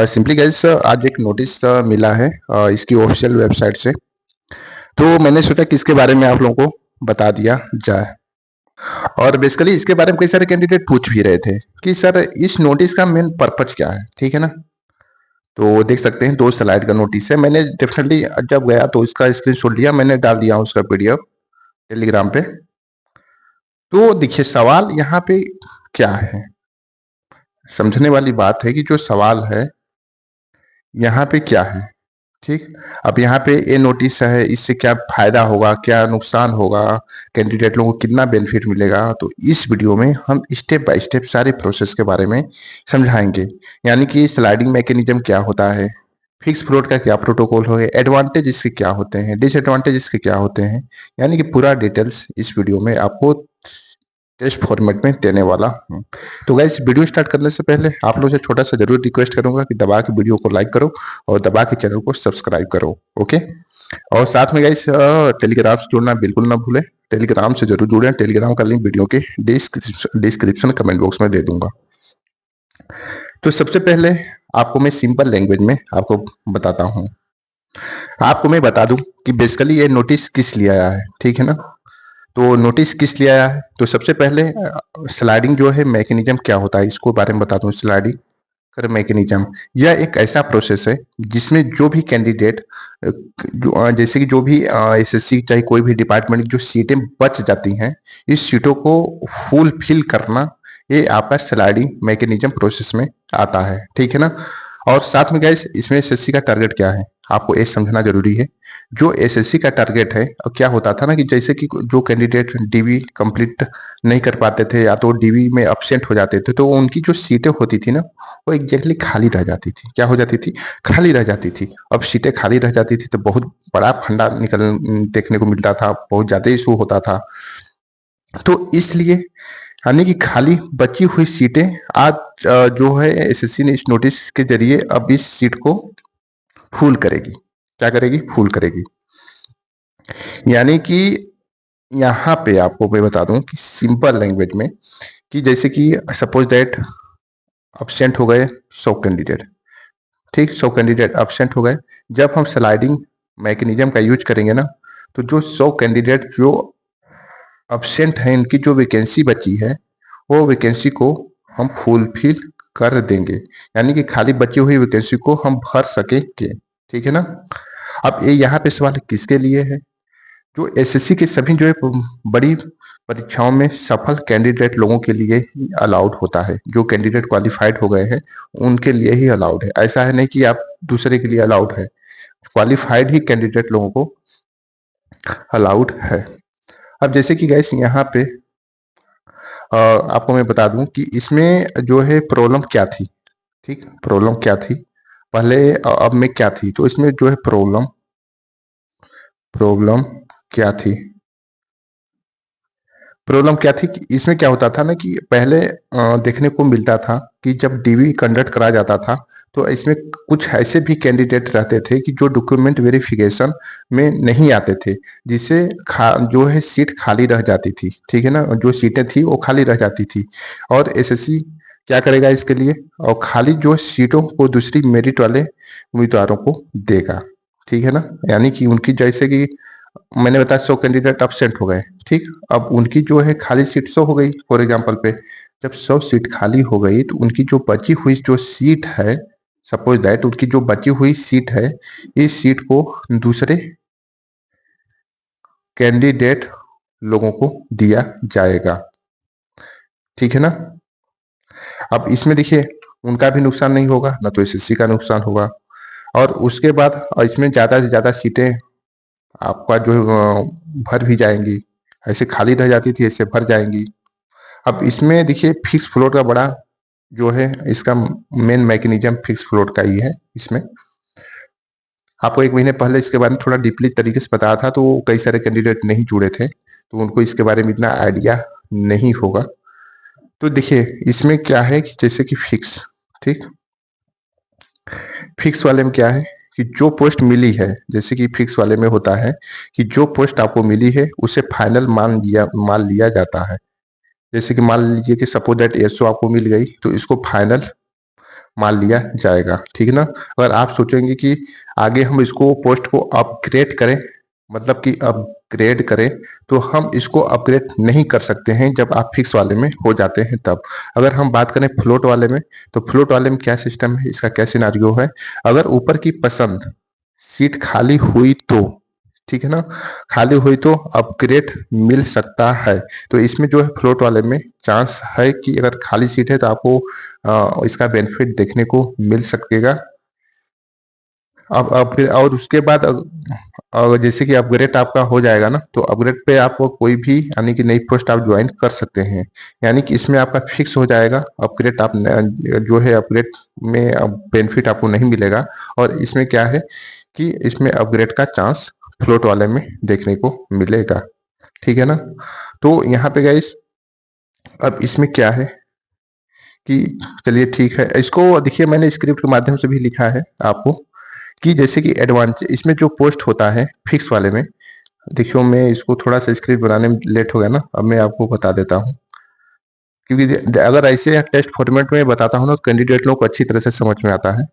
Simply guys आज एक notice मिला है इसकी ऑफिशियल वेबसाइट से। तो मैंने सोचा कि इसके बारे में आप लोगों को बता दिया जाए। और बेसिकली इसके बारे में कई सारे कैंडिडेट पूछ भी रहे थे कि सर इस नोटिस का मेन पर्पज क्या है, ठीक है ना। तो देख सकते हैं 2 स्लाइड का नोटिस है। मैंने डेफिनेटली जब गया तो इसका स्क्रीनशॉट लिया, मैंने डाल दिया उसका पीडीएफ टेलीग्राम पे। तो देखिए सवाल यहाँ पे क्या है, समझने वाली बात है कि जो सवाल है यहाँ पे क्या है। ठीक, अब यहाँ पे ये नोटिस है, इससे क्या फायदा होगा, क्या नुकसान होगा, कैंडिडेट लोगों को कितना बेनिफिट मिलेगा, तो इस वीडियो में हम स्टेप बाय स्टेप सारे प्रोसेस के बारे में समझाएंगे। यानी कि स्लाइडिंग मैकेनिज्म क्या होता है, फिक्स फ्लोट का क्या प्रोटोकॉल हो, एडवांटेज इसके क्या होते हैं, डिसएडवांटेज इसके क्या होते हैं, यानी कि पूरा डिटेल्स इस वीडियो में आपको टेस्ट फॉर्मेट में देने वाला हूँ। तो गाइस वीडियो स्टार्ट करने से पहले आप लोगों से छोटा सा जरूर रिक्वेस्ट करूंगा कि दबा के वीडियो को लाइक करो और दबा के चैनल को सब्सक्राइब करो। ओके, और साथ में गाइस टेलीग्राम से जुड़ना बिल्कुल ना भूलें। टेलीग्राम से जरूर जुड़ें, टेलीग्राम का लिंक वीडियो के डिस्क्रिप्शन कमेंट बॉक्स में दे दूंगा। तो सबसे पहले आपको मैं सिंपल लैंग्वेज में आपको बताता हूँ। आपको मैं बता दूं कि बेसिकली ये नोटिस किस लिए आया है, ठीक है ना। तो नोटिस किस लिए आया है, तो सबसे पहले स्लाइडिंग जो है मैकेनिज्म क्या होता है इसको बारे में बताता हूँ। स्लाइडिंग कर मैकेनिज्म यह एक ऐसा प्रोसेस है जिसमें जो भी कैंडिडेट जैसे कि जो भी एसएससी चाहे कोई भी डिपार्टमेंट की जो सीटें बच जाती हैं, इस सीटों को फुल फिल करना ये आपका स्लाइडिंग मैकेनिज्म प्रोसेस में आता है, ठीक है ना। और साथ में गाइस इसमें एसएससी का टारगेट क्या है आपको ये समझना जरूरी है। जो एसएससी का टारगेट है, अब क्या होता था ना कि जैसे कि जो कैंडिडेट डीवी कंप्लीट नहीं कर पाते थे या तो डीवी में एब्सेंट हो जाते थे, तो उनकी जो सीटें होती थी ना वो एग्जैक्टली खाली रह जाती थी। क्या हो जाती थी? खाली रह जाती थी। अब सीटें खाली रह जाती थी तो बहुत बड़ा फंडा निकल देखने को मिलता था, बहुत ज्यादा इशू होता था। तो इसलिए यानी कि खाली बची हुई सीटें आज जो है एसएससी ने इस नोटिस के जरिए अब इस सीट को फुल करेगी। क्या करेगी? फुल करेगी। यानी कि यहाँ पे आपको मैं बता दूं कि सिंपल लैंग्वेज में कि जैसे कि सपोज दैट अब्सेंट हो गए 100 कैंडिडेट, ठीक, 100 कैंडिडेट अब्सेंट हो गए। जब हम स्लाइडिंग मैकेनिज्म का यूज करेंगे ना, तो जो 100 कैंडिडेट जो अब्सेंट है इनकी जो वैकेंसी बची है वो वैकेंसी को हम फुलफिल कर देंगे। यानी कि खाली बची हुई वैकेंसी को हम भर सकेंगे, ठीक है ना। अब ये यहाँ पे सवाल किसके लिए है? जो एसएससी के सभी जो है बड़ी परीक्षाओं में सफल कैंडिडेट लोगों के लिए ही अलाउड होता है। जो कैंडिडेट क्वालिफाइड हो गए हैं उनके लिए ही अलाउड है। ऐसा है नहीं कि आप दूसरे के लिए अलाउड है, क्वालिफाइड ही कैंडिडेट लोगों को अलाउड है। अब जैसे कि गैस यहाँ पे आपको मैं बता दूं कि इसमें जो है प्रॉब्लम क्या थी, ठीक, प्रॉब्लम क्या थी पहले अब में क्या थी। तो इसमें जो है प्रॉब्लम प्रॉब्लम क्या थी, प्रॉब्लम क्या थी कि इसमें क्या होता था ना कि पहले देखने को मिलता था कि जब डीवी कंडक्ट करा जाता था तो इसमें कुछ ऐसे भी कैंडिडेट रहते थे कि जो डॉक्यूमेंट वेरिफिकेशन में नहीं आते थे, जिससे जो है सीट खाली रह जाती थी, ठीक है ना। जो सीटें थी वो खाली रह जाती थी और एसएससी क्या करेगा इसके लिए, और खाली जो सीटों को दूसरी मेरिट वाले उम्मीदवारों को देगा, ठीक है ना। यानी कि उनकी जैसे कि मैंने बताया 100 कैंडिडेट अब्सेंट हो गए, ठीक, अब उनकी जो है खाली सीट 100 हो गई फॉर एग्जांपल पे। जब 100 सीट खाली हो गई तो उनकी जो बची हुई जो सीट है, सपोज दैट उनकी जो बची हुई सीट है, इस सीट को दूसरे कैंडिडेट लोगों को दिया जाएगा, ठीक है ना। अब इसमें देखिए उनका भी नुकसान नहीं होगा ना, तो एसएससी का नुकसान होगा। और उसके बाद इसमें ज्यादा से ज्यादा सीटें आपका जो भर भी जाएंगी, ऐसे खाली रह जाती थी ऐसे भर जाएंगी। अब इसमें देखिए फिक्स फ्लोट का बड़ा जो है इसका मेन मैकेनिज्म फिक्स फ्लोट का ही है। इसमें आपको 1 महीने पहले इसके बारे में थोड़ा डीपली तरीके से बताया था, तो कई सारे कैंडिडेट नहीं जुड़े थे तो उनको इसके बारे में इतना आइडिया नहीं होगा। तो देखिए इसमें क्या है कि जैसे कि फिक्स, ठीक, फिक्स वाले में क्या है कि जो पोस्ट मिली है, जैसे कि फिक्स वाले में होता है कि जो पोस्ट आपको मिली है उसे फाइनल मान लिया जाता है। जैसे कि मान लीजिए कि सपोज दैट 100 आपको मिल गई तो इसको फाइनल मान लिया जाएगा। ठीक है ना। अगर आप सोचेंगे कि आगे हम इसको पोस्ट को अपग्रेड करें, मतलब कि अपग्रेड करें, तो हम इसको अपग्रेड नहीं कर सकते हैं जब आप फिक्स वाले में हो जाते हैं तब। अगर हम बात करें फ्लोट वाले में, तो फ्लोट वाले में क्या सिस्टम है, इसका क्या सिनारियो है। अगर ऊपर की पसंद सीट खाली हुई तो, ठीक है ना, खाली हुई तो अपग्रेड मिल सकता है। तो इसमें जो है फ्लोट वाले में चांस है कि अगर खाली सीट है तो आपको इसका बेनिफिट देखने को मिल सकेगा। अब फिर और उसके बाद जैसे कि अपग्रेड आपका हो जाएगा ना, तो अपग्रेड पे आप कोई भी यानी कि नई पोस्ट आप ज्वाइन कर सकते हैं। यानी कि इसमें आपका फिक्स हो जाएगा अपग्रेड, आप जो है अपग्रेड में बेनिफिट आपको नहीं मिलेगा। और इसमें क्या है कि इसमें अपग्रेड का चांस फ्लोट वाले में देखने को मिलेगा। ठीक है ना। तो यहाँ पे गाइस अब इसमें क्या है कि चलिए ठीक है, इसको देखिए मैंने स्क्रिप्ट के माध्यम से भी लिखा है आपको, कि जैसे कि एडवांस इसमें जो पोस्ट होता है फिक्स वाले में। देखियो मैं इसको थोड़ा सा स्क्रिप्ट बनाने में लेट हो गया ना, अब मैं आपको बता देता हूँ। क्योंकि अगर ऐसे टेस्ट फॉर्मेट में बताता हूँ ना, तो कैंडिडेट लोग को अच्छी तरह से समझ में आता है।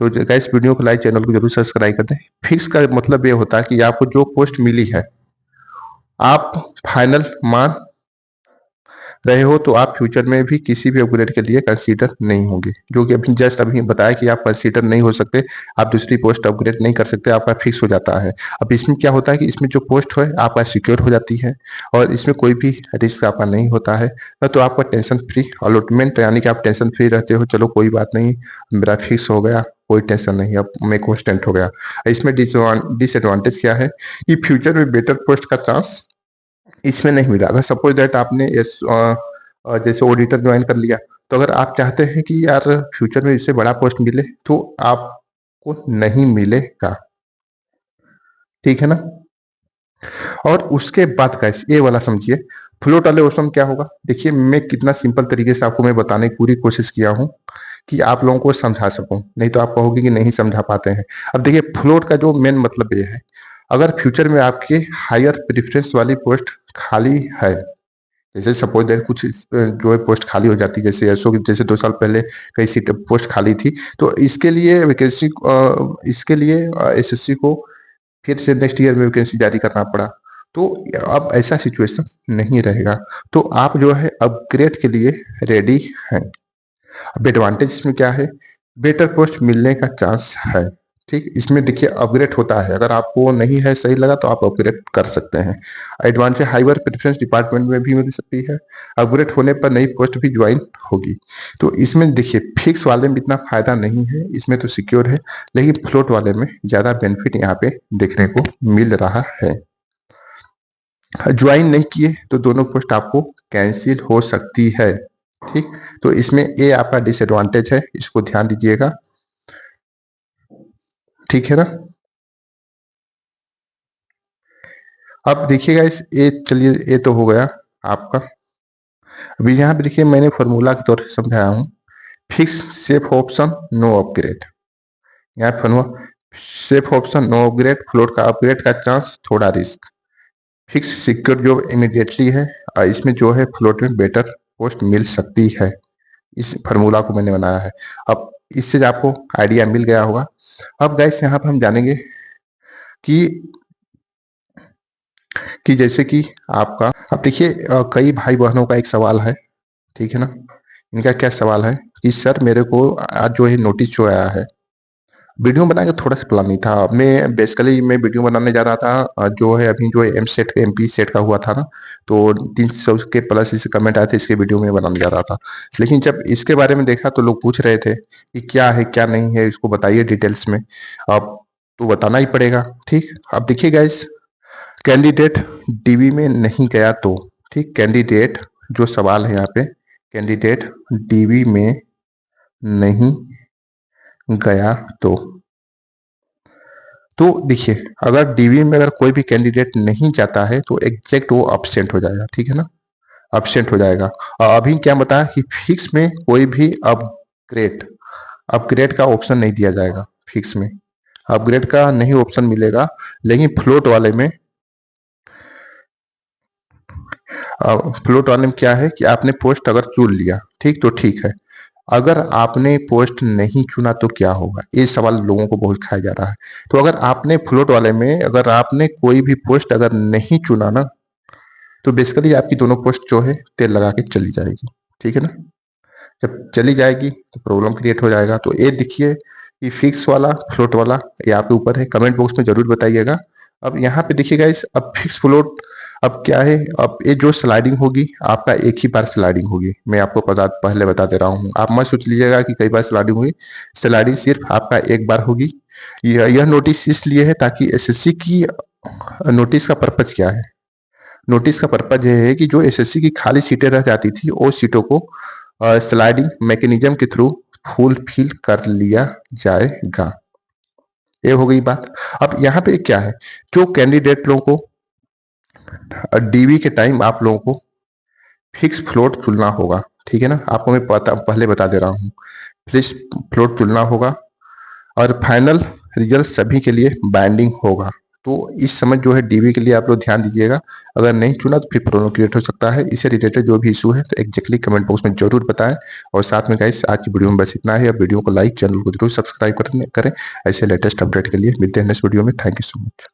तो गाइस वीडियो को लाइक, चैनल को जरूर सब्सक्राइब कर दें। फिक्स का मतलब ये होता है कि आपको जो पोस्ट मिली है आप फाइनल मान रहे हो, तो आप फ्यूचर में भी किसी भी अपग्रेड के लिए कंसीडर नहीं होंगे। जो कि अभी जस्ट अभी बताया कि आप कंसीडर नहीं हो सकते, आप दूसरी पोस्ट अपग्रेड नहीं कर सकते, आपका फिक्स हो जाता है। अब इसमें क्या होता है कि इसमें जो पोस्ट है आपका सिक्योर हो जाती है, और इसमें कोई भी रिस्क आपका नहीं होता है। तो आपका टेंशन फ्री अलॉटमेंट, यानी कि आप टेंशन फ्री रहते हो, चलो कोई बात नहीं, मेरा फिक्स हो गया, कोई टेंशन नहीं, अब मैं कॉन्स्टेंट हो गया। इसमें डिसएडवांटेज क्या है कि फ्यूचर में बेटर पोस्ट का चांस इसमें नहीं मिला। अगर सपोज दैट आपने जैसे ऑडिटर ज्वाइन कर लिया, तो अगर आप चाहते हैं कि यार फ्यूचर में इससे बड़ा पोस्ट मिले, तो आपको नहीं मिलेगा। ठीक है ना। और उसके बाद कैसे ये वाला समझिए, फ्लोट वाले ऑप्शन क्या होगा। देखिए मैं कितना सिंपल तरीके से आपको मैं बताने की पूरी कोशिश किया हूँ कि आप लोगों को समझा सकूं, नहीं तो आप कहोगे कि नहीं समझा पाते हैं। अब देखिए फ्लोट का जो मेन मतलब ये है, अगर फ्यूचर में आपके हायर प्रेफरेंस वाली पोस्ट खाली है, जैसे सपोज दैट कुछ जो है पोस्ट खाली हो जाती है, जैसे एसओ की, जैसे 2 साल पहले कई सीट पोस्ट खाली थी, तो इसके लिए वैकेंसी इसके लिए एसएससी को फिर से नेक्स्ट ईयर में वैकेंसी जारी करना पड़ा। तो अब ऐसा सिचुएशन नहीं रहेगा, तो आप जो है अपग्रेड के लिए रेडी हैं। अब एडवांटेज इसमें क्या है, बेटर पोस्ट मिलने का चांस है। ठीक, इसमें देखिए अपग्रेड होता है, अगर आपको नहीं है सही लगा तो आप अपग्रेड कर सकते हैं। एडवांटेज हाइवर प्रेफरेंस डिपार्टमेंट में भी मिल सकती है, अपग्रेड होने पर नई पोस्ट भी ज्वाइन होगी। तो इसमें देखिए फिक्स वाले में इतना फायदा नहीं है, इसमें तो सिक्योर है, लेकिन फ्लोट वाले में ज्यादा बेनिफिट यहाँ पे देखने को मिल रहा है। ज्वाइन नहीं किए तो दोनों पोस्ट आपको कैंसिल हो सकती है। ठीक, तो इसमें ये आपका डिसएडवांटेज है, इसको ध्यान दीजिएगा। ठीक है ना। अब देखिएगा इस ये, चलिए ये तो हो गया आपका। अभी यहाँ पे देखिए मैंने फॉर्मूला के तौर पर समझाया हूँ, fix safe option no upgrade. यहाँ formula safe option no upgrade, float का अपग्रेड का चांस थोड़ा risk, fix secure job immediately है, और इसमें जो है फ्लोट में बेटर पोस्ट मिल सकती है। इस फार्मूला को मैंने बनाया है। अब इससे आपको आइडिया मिल गया होगा। अब गाइस यहाँ पे हम जानेंगे कि जैसे कि आपका, अब देखिए कई भाई बहनों का एक सवाल है, ठीक है ना। इनका क्या सवाल है कि सर मेरे को आज जो है नोटिस जो आया है, वीडियो बनाने का थोड़ा सा प्लान नहीं था। मैं बेसिकली मैं वीडियो बनाने जा रहा था जो है अभी जो एम सेट MP सेट का हुआ था ना, तो 300 के प्लस इसे कमेंट आए थे, इसके वीडियो में बनाने जा रहा था। लेकिन जब इसके बारे में देखा तो लोग पूछ रहे थे कि क्या है क्या नहीं है, इसको बताइए डिटेल्स में। अब तो बताना ही पड़ेगा। ठीक, अब देखिए गाइस, कैंडिडेट डीबी में नहीं गया तो, ठीक, कैंडिडेट जो सवाल है यहाँ पे, कैंडिडेट डीबी में नहीं गया तो देखिए अगर डीबी में अगर कोई भी कैंडिडेट नहीं जाता है तो एग्जैक्ट वो absent हो जाएगा। ठीक है ना, absent हो जाएगा। और अभी क्या बताया कि फिक्स में कोई भी अपग्रेड अपग्रेड का ऑप्शन नहीं दिया जाएगा, फिक्स में अपग्रेड का नहीं ऑप्शन मिलेगा। लेकिन फ्लोट वाले में क्या है कि आपने पोस्ट अगर चुन लिया, ठीक, तो ठीक है। अगर आपने पोस्ट नहीं चुना तो क्या होगा, ये सवाल लोगों को बहुत खाया जा रहा है। तो अगर आपने फ्लोट वाले में अगर आपने कोई भी पोस्ट अगर नहीं चुना ना, तो बेसिकली आपकी दोनों पोस्ट जो है तेल लगा के चली जाएगी। ठीक है ना। जब चली जाएगी तो प्रॉब्लम क्रिएट हो जाएगा। तो ये देखिए कि फिक्स वाला फ्लोट वाला ये आपके ऊपर है, कमेंट बॉक्स में जरूर बताइएगा। अब यहाँ पे देखिएगा इस अब फिक्स फ्लोट अब क्या है, अब ये जो स्लाइडिंग होगी आपका एक ही बार स्लाइडिंग होगी। मैं आपको पहले बता दे रहा हूँ, आप मत सोच लीजिएगा कि कई बार स्लाइडिंग हुई। स्लाइडिंग सिर्फ आपका एक बार होगी। यह नोटिस इसलिए है ताकि एसएससी की नोटिस का पर्पज क्या है, नोटिस का पर्पज ये है कि जो एसएससी की खाली सीटें रह जाती थी वो सीटों को स्लाइडिंग मैकेनिज्म के थ्रू फुल फिल कर लिया जाएगा। ये हो गई बात। अब यहाँ पे क्या है, जो कैंडिडेट लोगों को डीवी के टाइम आप लोगों को फिक्स फ्लोट चुनना होगा। ठीक है ना, आपको मैं पहले बता दे रहा हूँ, फिक्स फ्लोट चुनना होगा और फाइनल रिजल्ट सभी के लिए बाइंडिंग होगा। तो इस समय जो है डीवी के लिए आप लोग ध्यान दीजिएगा। अगर नहीं चुना तो फिर प्रॉब्लम क्रिएट हो सकता है। इससे रिलेटेड जो भी इशू है तो एग्जैक्टली कमेंट बॉक्स में जरूर बताएं। और साथ में गाइस आज की वीडियो में बस इतना है। अब वीडियो को लाइक, चैनल को जरूर सब्सक्राइब करें। ऐसे लेटेस्ट अपडेट के लिए मिलते हैं नेक्स्ट वीडियो में। Thank you so much.